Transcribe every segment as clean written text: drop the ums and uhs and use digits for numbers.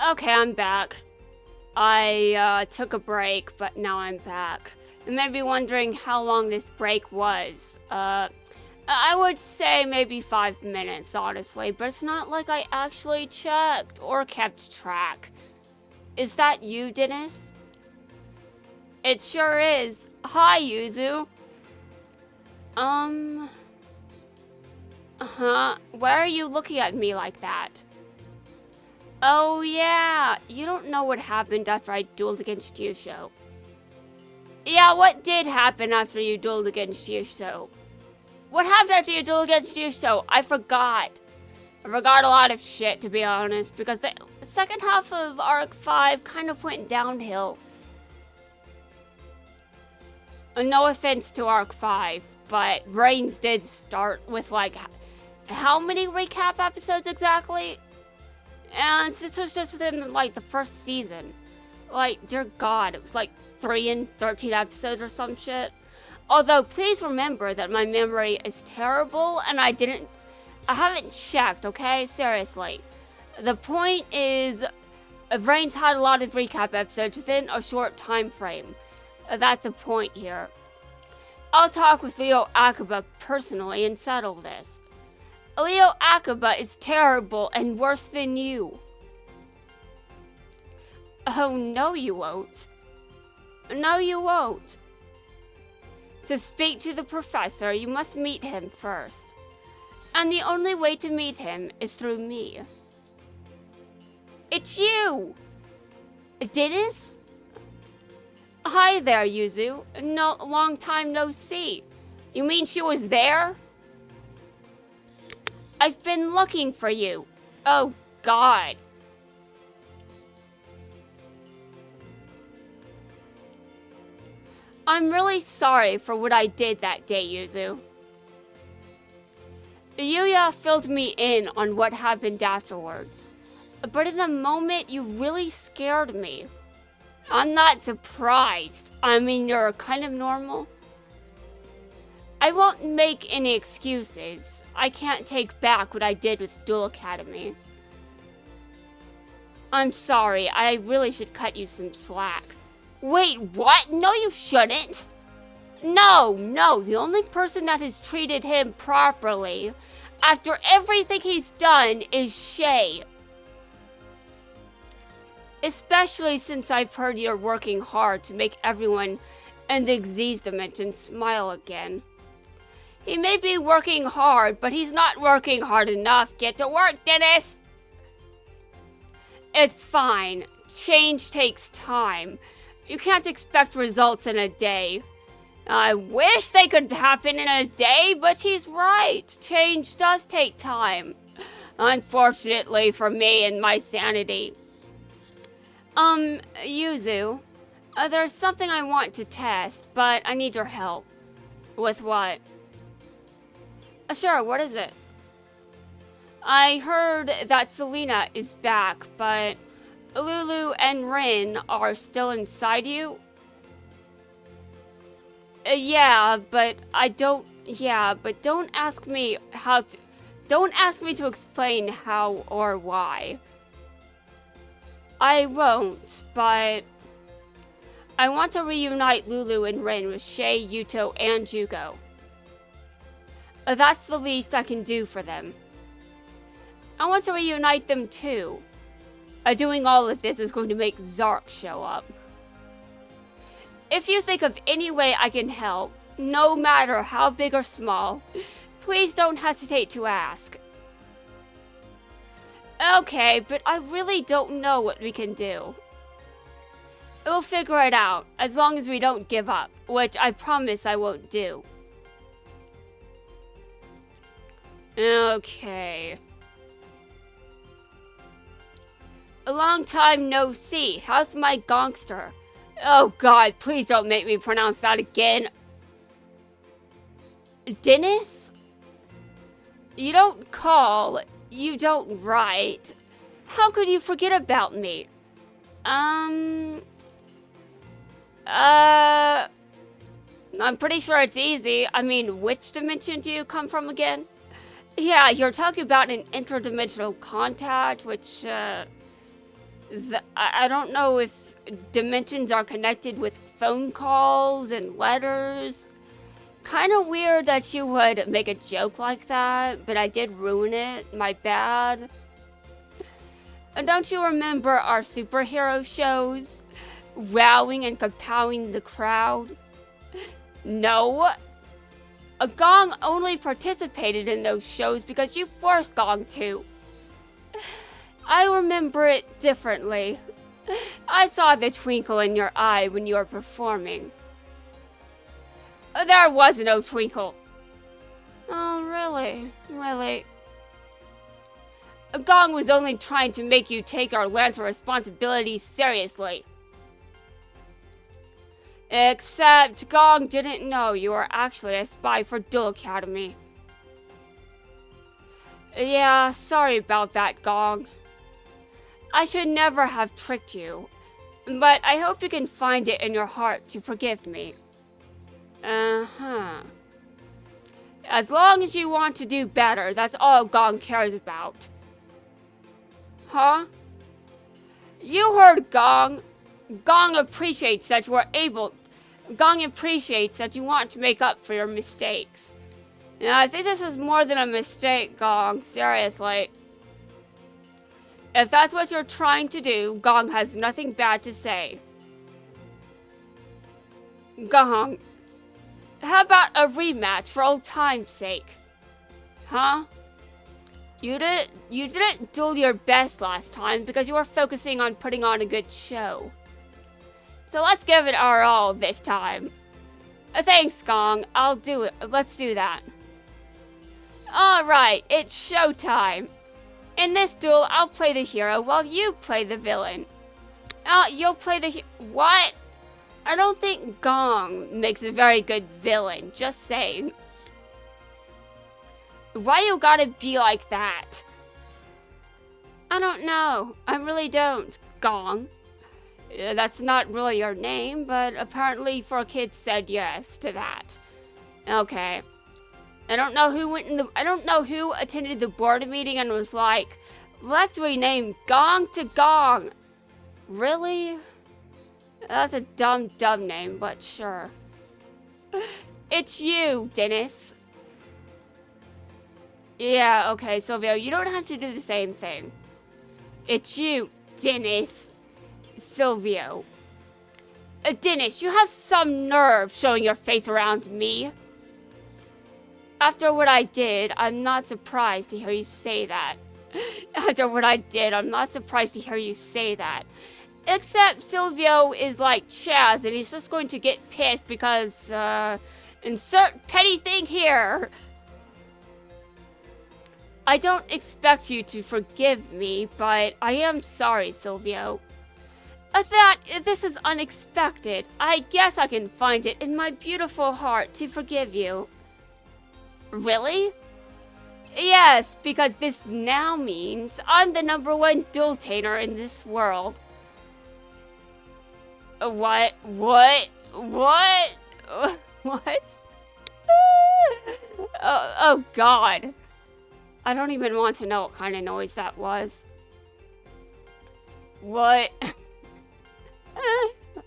Okay, I'm back. I took a break, but now I'm back. You may be wondering how long this break was. I would say maybe 5 minutes, honestly, but it's not like I actually checked or kept track. Is that you, Dennis? It sure is. Hi, Yuzu. Why are you looking at me like that? Oh yeah, you don't know what happened after I dueled against Yusho. Yeah, what did happen after you dueled against Yusho? What happened after you dueled against Yusho? I forgot. I forgot a lot of shit, to be honest, because the second half of Arc 5 kind of went downhill. No offense to Arc 5, but Reigns did start with, like, how many recap episodes exactly? And this was just within, like, the first season. Like, dear God, it was like 3 and 13 episodes or some shit. Although, please remember that my memory is terrible and I haven't checked, okay? Seriously. The point is, Reigns had a lot of recap episodes within a short time frame. That's the point here. I'll talk with Leo Akaba personally and settle this. Leo Akaba is terrible and worse than you. Oh, no you won't. No you won't. To speak to the professor, you must meet him first. And the only way to meet him is through me. It's you! Dennis? Hi there, Yuzu. No, long time no see. You mean she was there? I've been looking for you. Oh, God. I'm really sorry for what I did that day, Yuzu. Yuya filled me in on what happened afterwards. But in the moment, you really scared me. I'm not surprised. I mean, you're kind of normal. I won't make any excuses. I can't take back what I did with Duel Academy. I'm sorry, I really should cut you some slack. Wait, what? No, you shouldn't. No, the only person that has treated him properly after everything he's done is Shay. Especially since I've heard you're working hard to make everyone in the Xyz dimension smile again. He may be working hard, but he's not working hard enough. Get to work, Dennis! It's fine. Change takes time. You can't expect results in a day. I wish they could happen in a day, but he's right. Change does take time. Unfortunately for me and my sanity. Yuzu, there's something I want to test, but I need your help. With what? Sure, what is it? I heard that Selena is back, but Lulu and Rin are still inside you? Yeah, but don't ask me don't ask me to explain how or why. I won't, but I want to reunite Lulu and Rin with Shay, Yuto, and Jugo. That's the least I can do for them. I want to reunite them too. Doing all of this is going to make Zark show up. If you think of any way I can help, no matter how big or small, please don't hesitate to ask. Okay, but I really don't know what we can do. We'll figure it out, as long as we don't give up, which I promise I won't do. Okay. A long time no see. How's my gongster? Oh God, please don't make me pronounce that again. Dennis? You don't call, you don't write. How could you forget about me? I'm pretty sure it's easy. I mean, which dimension do you come from again? Yeah, you're talking about an interdimensional contact, which, I don't know if dimensions are connected with phone calls and letters. Kind of weird that you would make a joke like that, but I did ruin it. My bad. And don't you remember our superhero shows? Wowing and compelling the crowd? No. A Gong only participated in those shows because you forced Gong to. I remember it differently. I saw the twinkle in your eye when you were performing. There was no twinkle. Oh, really? Really? Gong was only trying to make you take our lantern responsibilities seriously. Except Gong didn't know you were actually a spy for Duel Academy. Yeah, sorry about that, Gong. I should never have tricked you, but I hope you can find it in your heart to forgive me. Uh-huh. As long as you want to do better, that's all Gong cares about. Huh? You heard Gong. Gong appreciates that you are able... Gong appreciates that you want to make up for your mistakes. Now, I think this is more than a mistake, Gong. Seriously. If that's what you're trying to do, Gong has nothing bad to say. Gong, how about a rematch for old time's sake? Huh? You didn't do your best last time because you were focusing on putting on a good show. So let's give it our all this time. Thanks, Gong. I'll do it. Let's do that. Alright, it's showtime. In this duel, I'll play the hero while you play the villain. You'll play the what? I don't think Gong makes a very good villain, just saying. Why you gotta be like that? I don't know. I really don't, Gong. That's not really your name, but apparently 4Kids said yes to that. Okay. I don't know who attended the board meeting and was like, let's rename Gong to Gong. Really? That's a dumb name, but sure. It's you, Dennis. Yeah, okay, Sylvio, you don't have to do the same thing. It's you, Dennis. Sylvio. Dennis, you have some nerve showing your face around me. After what I did, I'm not surprised to hear you say that. After what I did, I'm not surprised to hear you say that. Except Sylvio is like Chaz, and he's just going to get pissed because, insert petty thing here. I don't expect you to forgive me, but I am sorry, Sylvio. This is unexpected. I guess I can find it in my beautiful heart to forgive you. Really? Yes, because this now means I'm the #1 dueltainer in this world. What? What? Oh God. I don't even want to know what kind of noise that was. What?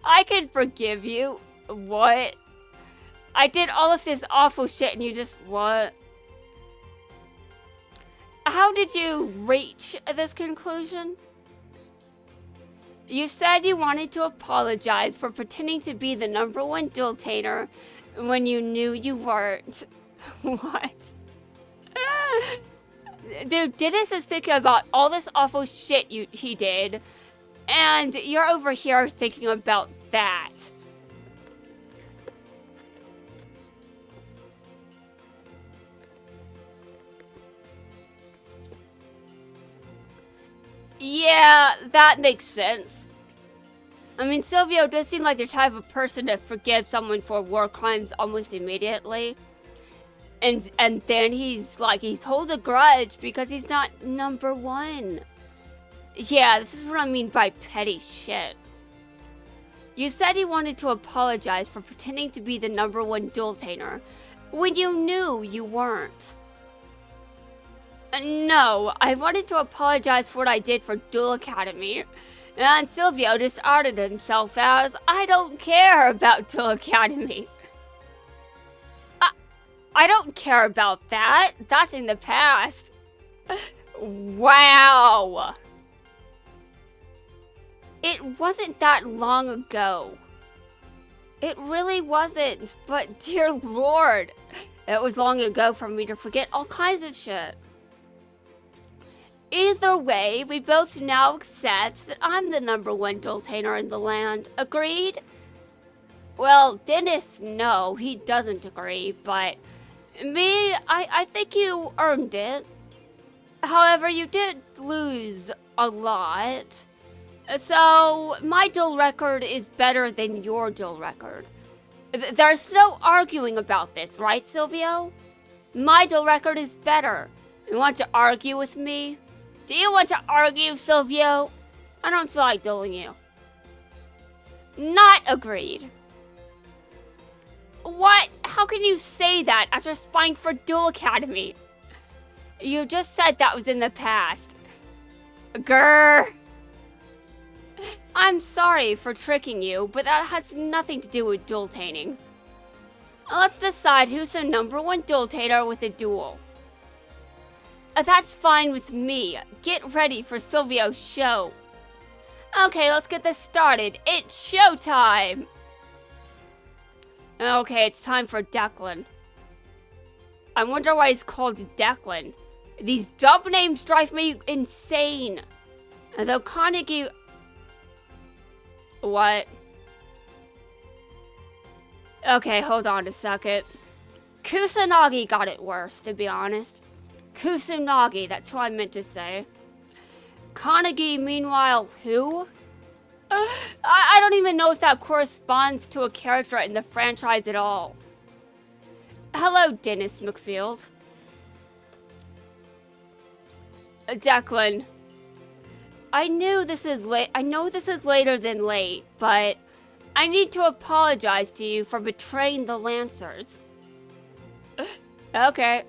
I can forgive you. What? I did all of this awful shit and you just, what? How did you reach this conclusion? You said you wanted to apologize for pretending to be the #1 dueltainer when you knew you weren't. What? Dude, Dennis is thinking about all this awful shit he did, and you're over here thinking about that. Yeah, that makes sense. I mean, Sylvio does seem like the type of person to forgive someone for war crimes almost immediately. And then he holds a grudge because he's not #1. Yeah, this is what I mean by petty shit. You said you wanted to apologize for pretending to be the #1 dueltainer when you knew you weren't. No, I wanted to apologize for what I did for Duel Academy. And Sylvio just outed himself as, I don't care about Duel Academy. I don't care about that. That's in the past. Wow. It wasn't that long ago. It really wasn't, but dear Lord, it was long ago for me to forget all kinds of shit. Either way, we both now accept that I'm the #1 dueltainer in the land. Agreed? Well, Dennis, no, he doesn't agree, but me, I think you earned it. However, you did lose a lot. So, my duel record is better than your duel record. There's no arguing about this, right, Sylvio? My duel record is better. You want to argue with me? Do you want to argue, Sylvio? I don't feel like dueling you. Not agreed. What? How can you say that after spying for Duel Academy? You just said that was in the past. Grr. I'm sorry for tricking you, but that has nothing to do with dueltaning. Let's decide who's the #1 dueltainer with a duel. That's fine with me. Get ready for Sylvio's show. Okay, let's get this started. It's showtime! Okay, it's time for Declan. I wonder why he's called Declan. These dub names drive me insane. Though Carnegie... What? Okay, hold on a second. Kusanagi got it worse, to be honest. Kusanagi, that's who I meant to say. Carnegie, meanwhile, who? I don't even know if that corresponds to a character in the franchise at all. Hello, Dennis McField. Declan. I know this is later than late, but I need to apologize to you for betraying the Lancers. Okay.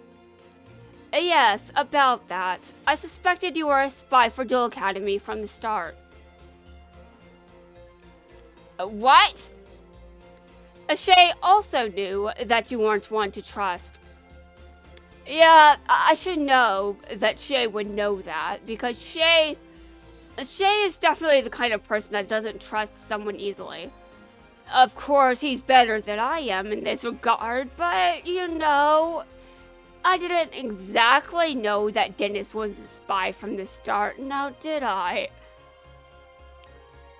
Yes, about that. I suspected you were a spy for Duel Academy from the start. What? Shay also knew that you weren't one to trust. Yeah, I should know that Shay would know that, because Shay is definitely the kind of person that doesn't trust someone easily. Of course, he's better than I am in this regard, but, you know, I didn't exactly know that Dennis was a spy from the start, now did I?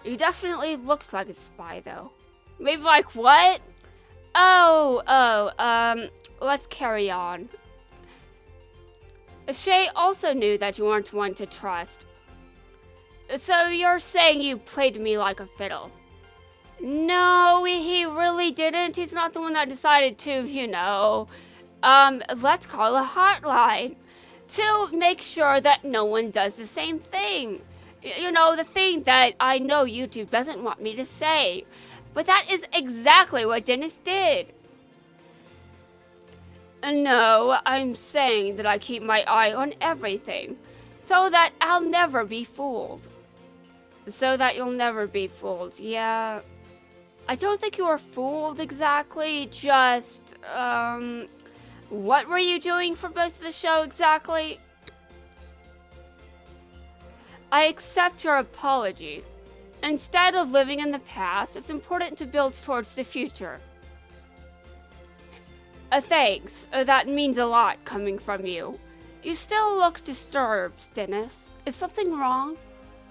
He definitely looks like a spy, though. Maybe like what? Let's carry on. Shay also knew that you weren't one to trust. So you're saying you played me like a fiddle? No, he really didn't. He's not the one that decided to, you know, let's call a hotline to make sure that no one does the same thing. You know, the thing that I know YouTube doesn't want me to say. But that is exactly what Dennis did. No, I'm saying that I keep my eye on everything, so that I'll never be fooled. So that you'll never be fooled, yeah. I don't think you were fooled exactly, just, what were you doing for most of the show exactly? I accept your apology. Instead of living in the past, it's important to build towards the future. Thanks. That means a lot coming from you. You still look disturbed, Dennis. Is something wrong?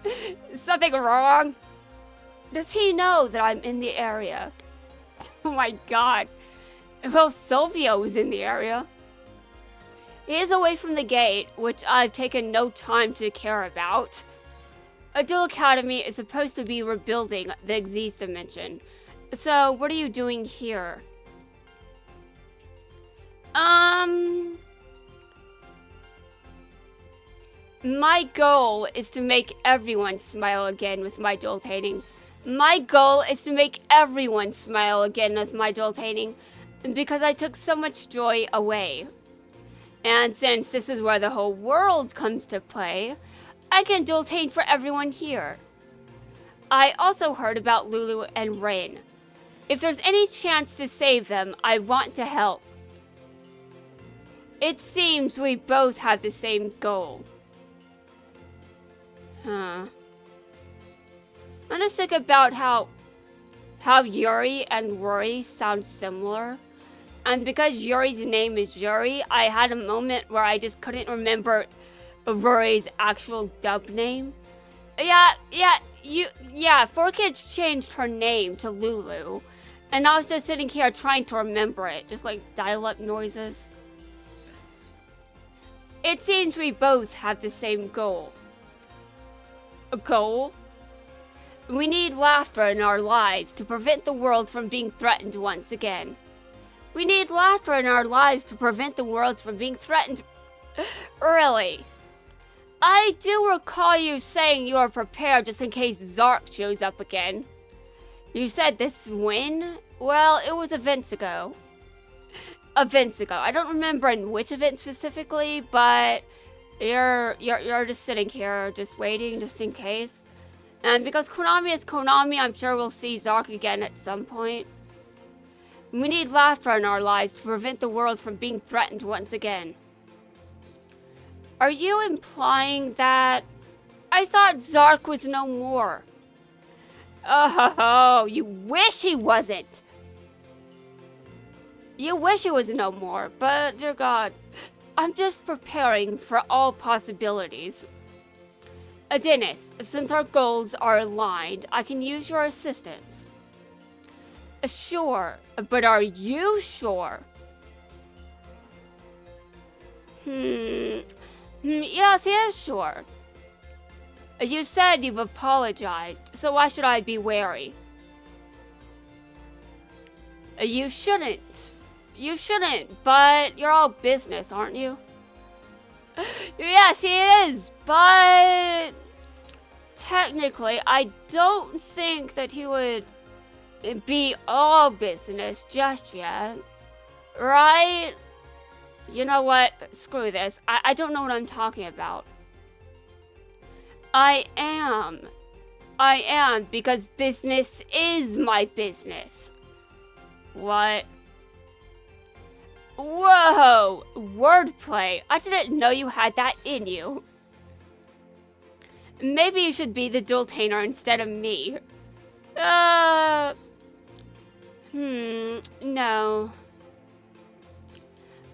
Is something wrong? Does he know that I'm in the area? Oh my god. Well, Sylvio is in the area. He is away from the gate, which I've taken no time to care about. A Duel Academy is supposed to be rebuilding the Xyz dimension. So, what are you doing here? My goal is to make everyone smile again with my dueltating. My goal is to make everyone smile again with my dueltating, because I took so much joy away. And since this is where the whole world comes to play, I can dueltate for everyone here. I also heard about Lulu and Rain. If there's any chance to save them, I want to help. It seems we both have the same goal. Huh. I just think about how Yuri and Rory sound similar. And because Yuri's name is Yuri, I had a moment where I just couldn't remember Rory's actual dub name. Yeah, 4Kids changed her name to Lulu. And I was just sitting here trying to remember it, just like dial-up noises. It seems we both have the same goal. A goal? We need laughter in our lives to prevent the world from being threatened once again. We need laughter in our lives to prevent the world from being threatened. Really? I do recall you saying you are prepared just in case Zark shows up again. You said this when? Well, it was events ago. Events ago. I don't remember in which event specifically, but you're just sitting here, just waiting, just in case. And because Konami is Konami, I'm sure we'll see Zark again at some point. We need laughter in our lives to prevent the world from being threatened once again. Are you implying that... I thought Zark was no more. Oh, you wish he wasn't. You wish he was no more, but dear God, I'm just preparing for all possibilities. Dennis, since our goals are aligned, I can use your assistance. Sure, but are you sure? Yes, he is sure. You said you've apologized, so why should I be wary? You shouldn't. You shouldn't, but you're all business, aren't you? Yes, he is, but... technically, I don't think that he would be all business just yet. Right? You know what? Screw this. I don't know what I'm talking about. I am, because business is my business. What? Whoa! Wordplay. I didn't know you had that in you. Maybe you should be the dualtainer instead of me. No.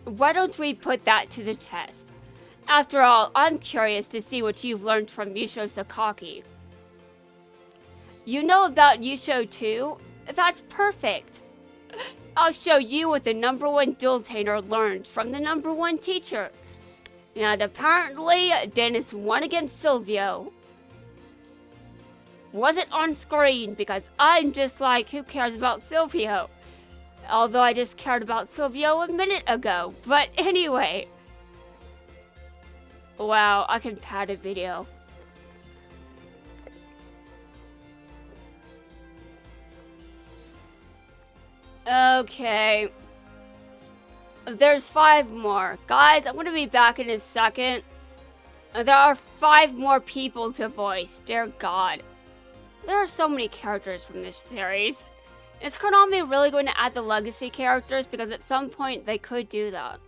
Why don't we put that to the test? After all, I'm curious to see what you've learned from Yusho Sakaki. You know about Yusho too? That's perfect. I'll show you what the #1 dualtainer learned from the #1 teacher. And apparently, Dennis won against Sylvio. Wasn't on screen because I'm just like, who cares about Sylvio? Although I just cared about Sylvio a minute ago. But anyway. Wow, I can pad a video. Okay. There's 5 more. Guys, I'm going to be back in a second. There are 5 more people to voice. Dear God. There are so many characters from this series. Is Konami really going to add the legacy characters? Because at some point they could do that.